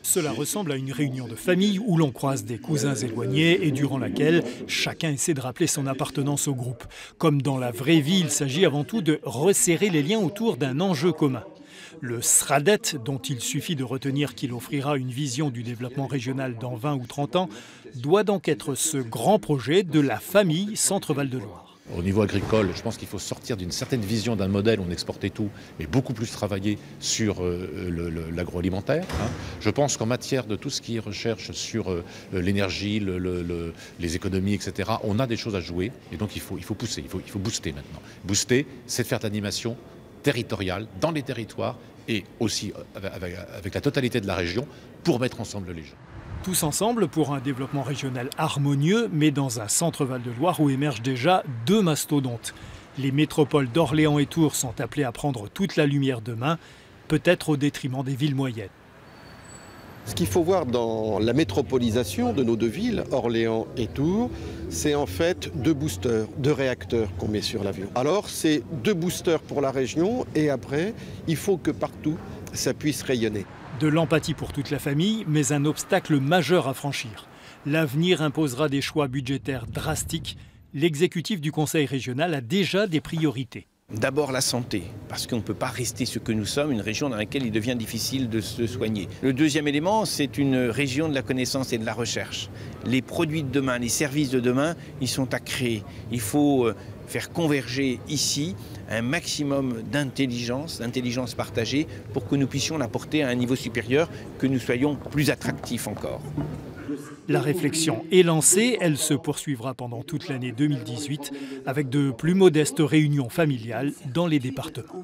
Cela ressemble à une réunion de famille où l'on croise des cousins éloignés et durant laquelle chacun essaie de rappeler son appartenance au groupe. Comme dans la vraie vie, il s'agit avant tout de resserrer les liens autour d'un enjeu commun. Le SRADET, dont il suffit de retenir qu'il offrira une vision du développement régional dans 20 ou 30 ans, doit donc être ce grand projet de la famille Centre-Val de Loire. Au niveau agricole, je pense qu'il faut sortir d'une certaine vision d'un modèle où on exportait tout, mais beaucoup plus travailler sur l'agroalimentaire. Je pense qu'en matière de tout ce qui est recherche sur l'énergie, les économies, etc., on a des choses à jouer et donc il faut pousser, il faut booster maintenant. Booster, c'est de faire de l'animation territoriale dans les territoires et aussi avec la totalité de la région pour mettre ensemble les gens. Tous ensemble pour un développement régional harmonieux, mais dans un centre-Val de Loire où émergent déjà deux mastodontes. Les métropoles d'Orléans et Tours sont appelées à prendre toute la lumière demain, peut-être au détriment des villes moyennes. Ce qu'il faut voir dans la métropolisation de nos deux villes, Orléans et Tours, c'est en fait deux boosters, deux réacteurs qu'on met sur l'avion. Alors c'est deux boosters pour la région et après, il faut que partout, ça puisse rayonner. De l'empathie pour toute la famille, mais un obstacle majeur à franchir. L'avenir imposera des choix budgétaires drastiques. L'exécutif du Conseil régional a déjà des priorités. D'abord la santé, parce qu'on ne peut pas rester ce que nous sommes, une région dans laquelle il devient difficile de se soigner. Le deuxième élément, c'est une région de la connaissance et de la recherche. Les produits de demain, les services de demain, ils sont à créer. Il faut faire converger ici un maximum d'intelligence partagée pour que nous puissions l'apporter à un niveau supérieur, que nous soyons plus attractifs encore. La réflexion est lancée, elle se poursuivra pendant toute l'année 2018 avec de plus modestes réunions familiales dans les départements.